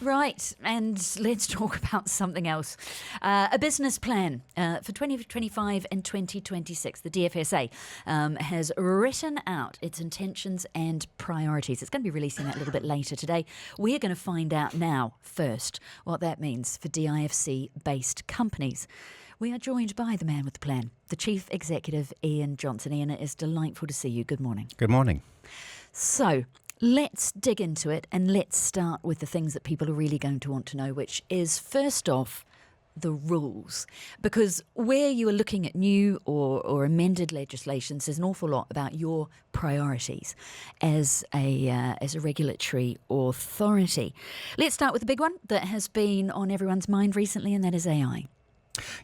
Right, and let's talk about something else. A business plan for 2025 and 2026. The DFSA has written out its intentions and priorities. It's going to be releasing that a little bit later today. We're going to find out now, first, what that means for DIFC-based companies. We are joined by the man with the plan, the Chief Executive, Ian Johnston. Ian, it is delightful to see you. Good morning. Good morning. So, let's dig into it and let's start with the things that people are really going to want to know, which is, first off, the rules. Because where you are looking at new or amended legislations, there's an awful lot about your priorities as a regulatory authority. Let's start with the big one that has been on everyone's mind recently, and that is AI.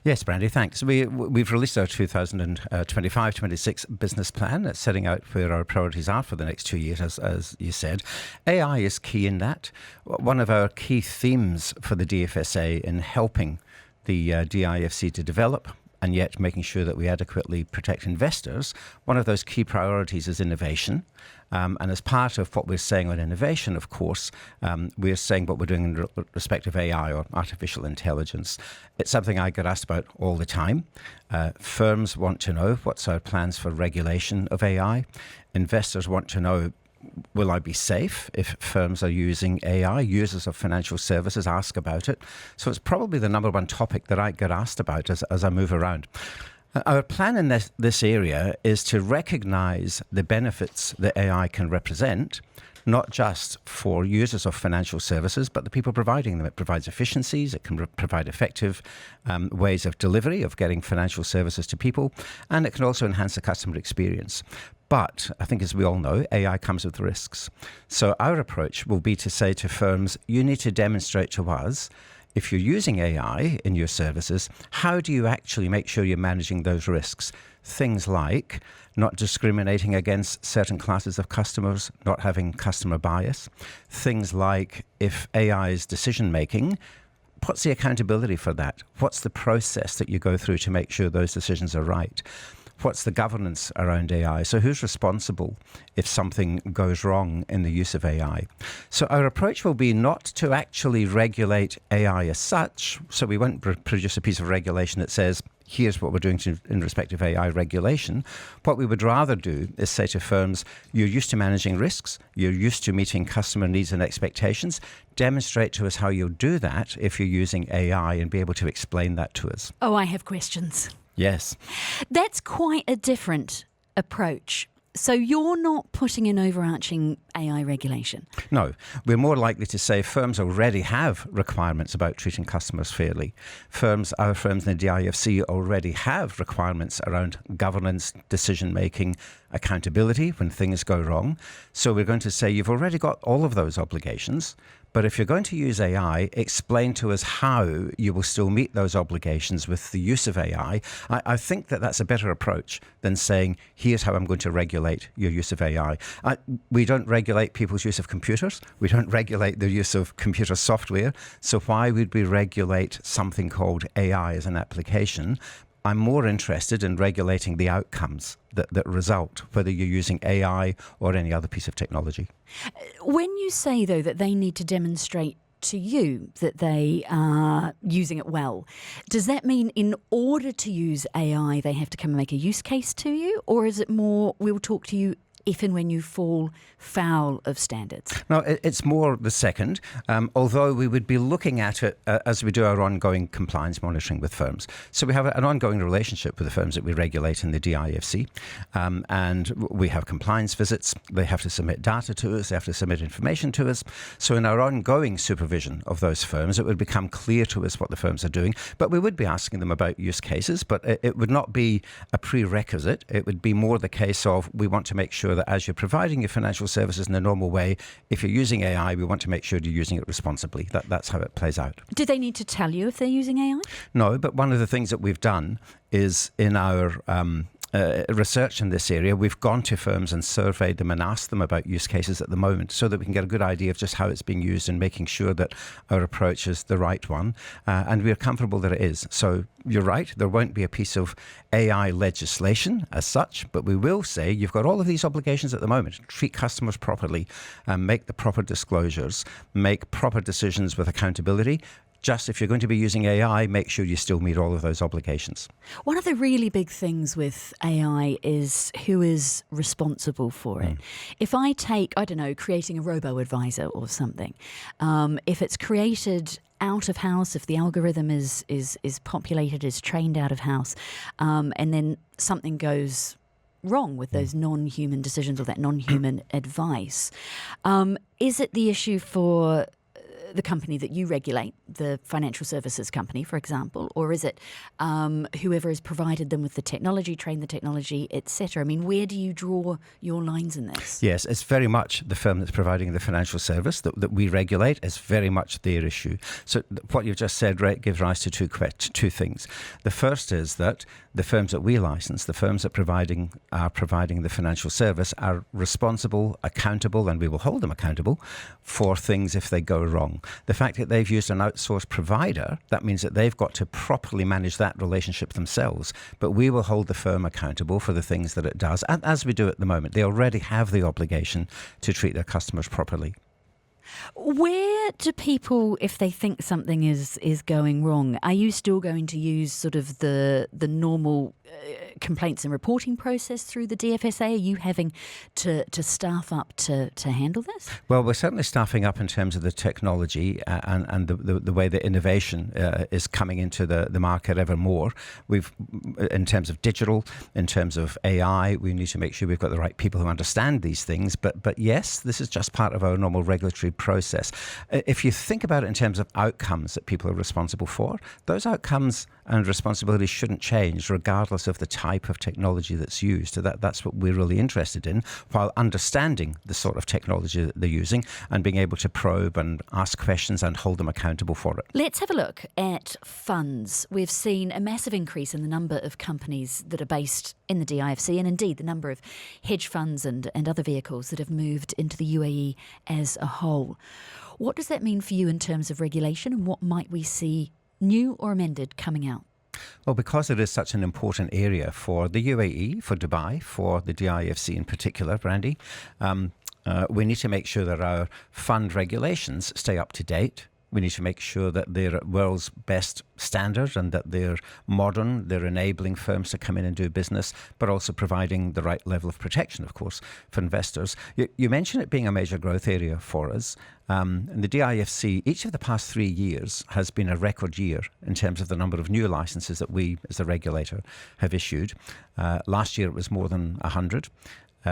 Yes, Brandy, thanks. We've released our 2025-26 business plan, setting out where our priorities are for the next 2 years, as you said. AI is key in that. One of our key themes for the DFSA in helping the DIFC to develop and yet making sure that we adequately protect investors, one of those key priorities is innovation. And as part of what we're saying on innovation, of course, we're saying what we're doing in respect of AI, or artificial intelligence. It's something I get asked about all the time. Firms want to know what's our plans for regulation of AI. Investors want to know, will I be safe if firms are using AI? Users of financial services ask about it. So it's probably the number one topic that I get asked about as I move around. Our plan in this area is to recognize the benefits that AI can represent, not just for users of financial services, but the people providing them. It provides efficiencies, it can provide effective ways of delivery, of getting financial services to people, and it can also enhance the customer experience. But I think, as we all know, AI comes with risks. So our approach will be to say to firms, you need to demonstrate to us, if you're using AI in your services, how do you actually make sure you're managing those risks? Things like not discriminating against certain classes of customers, not having customer bias. Things like, if AI is decision-making, what's the accountability for that? What's the process that you go through to make sure those decisions are right? What's the governance around AI? So who's responsible if something goes wrong in the use of AI? So our approach will be not to actually regulate AI as such. So we won't produce a piece of regulation that says, here's what we're doing in respect of AI regulation. What we would rather do is say to firms, you're used to managing risks, you're used to meeting customer needs and expectations. Demonstrate to us how you'll do that if you're using AI, and be able to explain that to us. Oh, I have questions. Yes. That's quite a different approach. So you're not putting in overarching AI regulation? No. We're more likely to say firms already have requirements about treating customers fairly. Our firms in the DIFC already have requirements around governance, decision-making, accountability when things go wrong. So we're going to say you've already got all of those obligations. But if you're going to use AI, explain to us how you will still meet those obligations with the use of AI. I think that that's a better approach than saying, here's how I'm going to regulate your use of AI. We don't regulate people's use of computers. We don't regulate the use of computer software. So why would we regulate something called AI as an application? I'm more interested in regulating the outcomes that result, whether you're using AI or any other piece of technology. When you say, though, that they need to demonstrate to you that they are using it well, does that mean in order to use AI, they have to come and make a use case to you? Or is it more, we'll talk to you if and when you fall foul of standards? No, it's more the second, although we would be looking at it as we do our ongoing compliance monitoring with firms. So we have an ongoing relationship with the firms that we regulate in the DIFC, and we have compliance visits. They have to submit data to us. They have to submit information to us. So in our ongoing supervision of those firms, it would become clear to us what the firms are doing. But we would be asking them about use cases, but it would not be a prerequisite. It would be more the case of, we want to make sure that as you're providing your financial services in a normal way, if you're using AI, we want to make sure you're using it responsibly. That's how it plays out. Do they need to tell you if they're using AI? No, but one of the things that we've done is in our research in this area. We've gone to firms and surveyed them and asked them about use cases at the moment so that we can get a good idea of just how it's being used and making sure that our approach is the right one. And we're comfortable that it is. So you're right, there won't be a piece of AI legislation as such, but we will say you've got all of these obligations at the moment. Treat customers properly, make the proper disclosures, make proper decisions with accountability. Just if you're going to be using AI, make sure you still meet all of those obligations. One of the really big things with AI is who is responsible for it. If I take, I don't know, creating a robo-advisor or something, if it's created out of house, if the algorithm is populated, is trained out of house, and then something goes wrong with those non-human decisions or that non-human advice, is it the issue for the company that you regulate, the financial services company, for example, or is it whoever has provided them with the technology, trained the technology, etc.? I mean, where do you draw your lines in this? Yes, it's very much the firm that's providing the financial service that we regulate. It's very much their issue. So what you've just said, right, gives rise to two things. The first is that the firms that we license, the firms that are providing the financial service, are responsible, accountable, and we will hold them accountable for things if they go wrong. The fact that they've used an outsourced provider, that means that they've got to properly manage that relationship themselves. But we will hold the firm accountable for the things that it does, and as we do at the moment. They already have the obligation to treat their customers properly. Where do people, if they think something is going wrong, are you still going to use sort of the normal complaints and reporting process through the DFSA? Are you having to staff up to handle this? Well, we're certainly staffing up in terms of the technology and the way that innovation is coming into the market ever more. In terms of digital, in terms of AI, we need to make sure we've got the right people who understand these things. But yes, this is just part of our normal regulatory process. If you think about it in terms of outcomes that people are responsible for, those outcomes and responsibilities shouldn't change regardless of the type of technology that's used. So that's what we're really interested in, while understanding the sort of technology that they're using and being able to probe and ask questions and hold them accountable for it. Let's have a look at funds. We've seen a massive increase in the number of companies that are based in the DIFC, and indeed the number of hedge funds and other vehicles that have moved into the UAE as a whole. What does that mean for you in terms of regulation, and what might we see new or amended coming out? Well, because it is such an important area for the UAE, for Dubai, for the DIFC in particular, Brandy, we need to make sure that our fund regulations stay up to date. We need to make sure that they're at world's best standard and that they're modern, they're enabling firms to come in and do business, but also providing the right level of protection, of course, for investors. You mentioned it being a major growth area for us. And the DIFC, each of the past 3 years has been a record year in terms of the number of new licenses that we, as the regulator, have issued. Last year it was more than 100.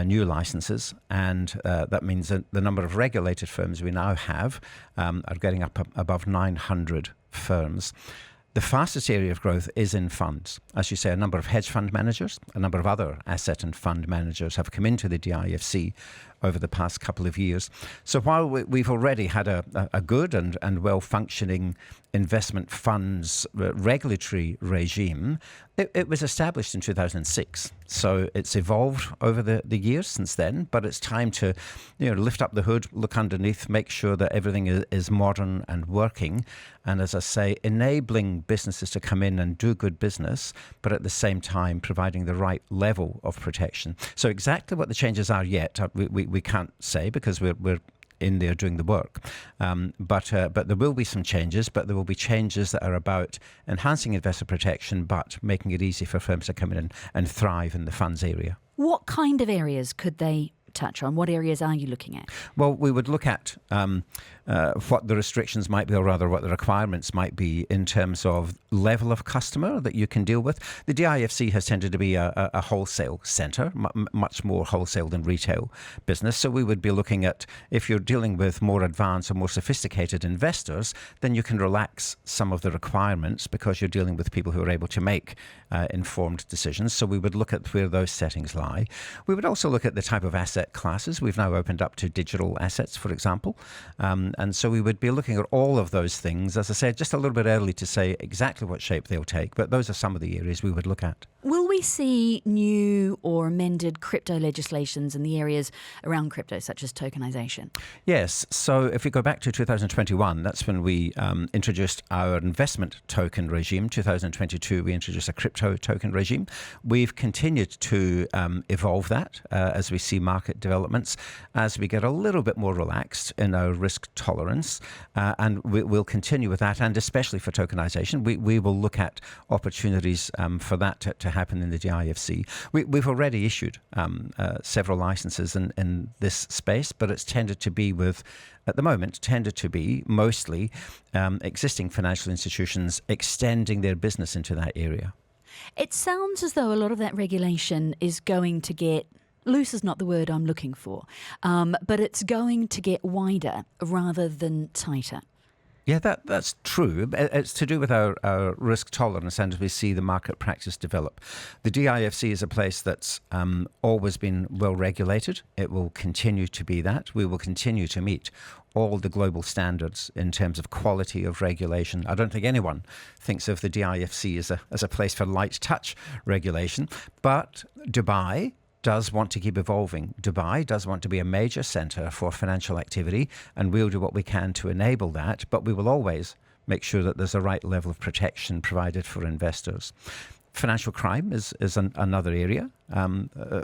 New licenses, and that means that the number of regulated firms we now have are getting up above 900 firms. The fastest area of growth is in funds. As you say, a number of hedge fund managers, a number of other asset and fund managers have come into the DIFC over the past couple of years. So while we've already had a good and well-functioning investment funds regulatory regime, it was established in 2006. So it's evolved over the years since then, but it's time to lift up the hood, look underneath, make sure that everything is modern and working. And as I say, enabling businesses to come in and do good business, but at the same time providing the right level of protection. So exactly what the changes are yet, we can't say because we're in there doing the work. But there will be some changes, but there will be changes that are about enhancing investor protection, but making it easy for firms to come in and thrive in the funds area. What kind of areas could they touch on? What areas are you looking at? Well, we would look at what the restrictions might be, or rather what the requirements might be in terms of level of customer that you can deal with. The DIFC has tended to be a wholesale centre, much more wholesale than retail business. So we would be looking at, if you're dealing with more advanced or more sophisticated investors, then you can relax some of the requirements because you're dealing with people who are able to make informed decisions. So we would look at where those settings lie. We would also look at the type of asset classes. We've now opened up to digital assets, for example. And so we would be looking at all of those things. As I said, just a little bit early to say exactly what shape they'll take, but those are some of the areas we would look at. Will we we see new or amended crypto legislations in the areas around crypto, such as tokenization? Yes. So if we go back to 2021, that's when we introduced our investment token regime. 2022, we introduced a crypto token regime. We've continued to evolve that as we see market developments, as we get a little bit more relaxed in our risk tolerance. And we'll continue with that, and especially for tokenization. We will look at opportunities for that to happen in the DIFC. We've already issued several licenses in this space, but it's tended to be mostly existing financial institutions extending their business into that area. It sounds as though a lot of that regulation is going to get, loose is not the word I'm looking for, but it's going to get wider rather than tighter. Yeah, that's true. It's to do with our risk tolerance and as we see the market practice develop. The DIFC is a place that's always been well regulated. It will continue to be that. We will continue to meet all the global standards in terms of quality of regulation. I don't think anyone thinks of the DIFC as a place for light touch regulation, but Dubai does want to keep evolving. Dubai does want to be a major centre for financial activity, and we'll do what we can to enable that, but we will always make sure that there's a right level of protection provided for investors. Financial crime is another area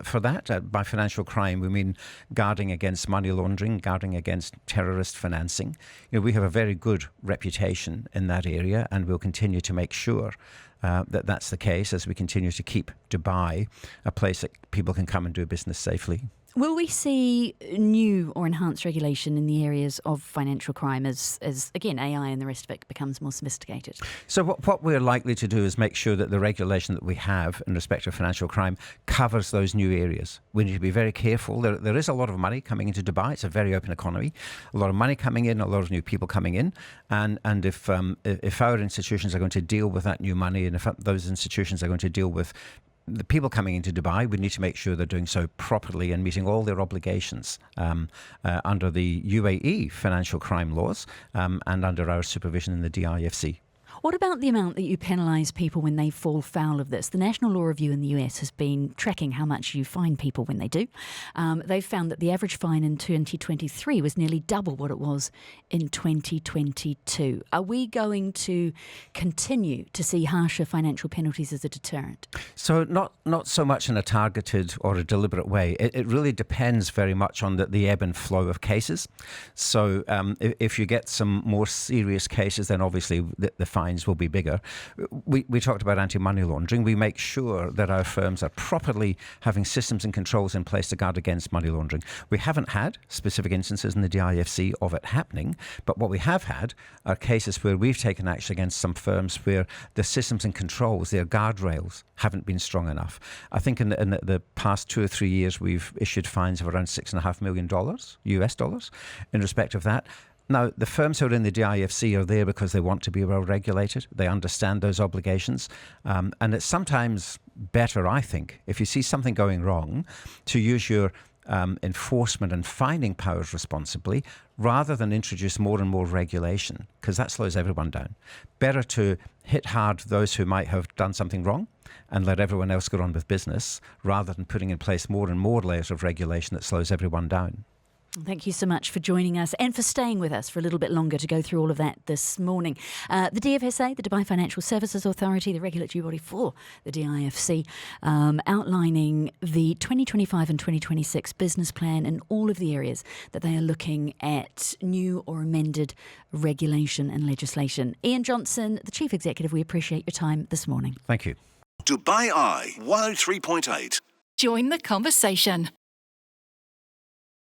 for that. By financial crime, we mean guarding against money laundering, guarding against terrorist financing. We have a very good reputation in that area, and we'll continue to make sure that that's the case as we continue to keep Dubai a place that people can come and do business safely. Will we see new or enhanced regulation in the areas of financial crime as again, AI and the rest of it becomes more sophisticated? So what we're likely to do is make sure that the regulation that we have in respect of financial crime covers those new areas. We need to be very careful. There is a lot of money coming into Dubai. It's a very open economy. A lot of money coming in, a lot of new people coming in. And if our institutions are going to deal with that new money, and if those institutions are going to deal with the people coming into Dubai, we need to make sure they're doing so properly and meeting all their obligations under the UAE financial crime laws and under our supervision in the DIFC. What about the amount that you penalise people when they fall foul of this? The National Law Review in the US has been tracking how much you fine people when they do. They've found that the average fine in 2023 was nearly double what it was in 2022. Are we going to continue to see harsher financial penalties as a deterrent? So not so much in a targeted or a deliberate way. It really depends very much on the ebb and flow of cases. So if you get some more serious cases, then obviously the fines will be bigger. We talked about anti-money laundering. We make sure that our firms are properly having systems and controls in place to guard against money laundering. We haven't had specific instances in the DIFC of it happening, but what we have had are cases where we've taken action against some firms where the systems and controls, their guardrails, haven't been strong enough. I think in the past 2 or 3 years, we've issued fines of around $6.5 million US dollars in respect of that. Now, the firms who are in the DIFC are there because they want to be well regulated. They understand those obligations. And it's sometimes better, I think, if you see something going wrong, to use your enforcement and fining powers responsibly rather than introduce more and more regulation, because that slows everyone down. Better to hit hard those who might have done something wrong and let everyone else get on with business rather than putting in place more and more layers of regulation that slows everyone down. Thank you so much for joining us and for staying with us for a little bit longer to go through all of that this morning. The DFSA, the Dubai Financial Services Authority, the regulatory body for the DIFC, outlining the 2025 and 2026 business plan and all of the areas that they are looking at new or amended regulation and legislation. Ian Johnston, the Chief Executive, we appreciate your time this morning. Thank you. Dubai Eye 103.8. Join the conversation.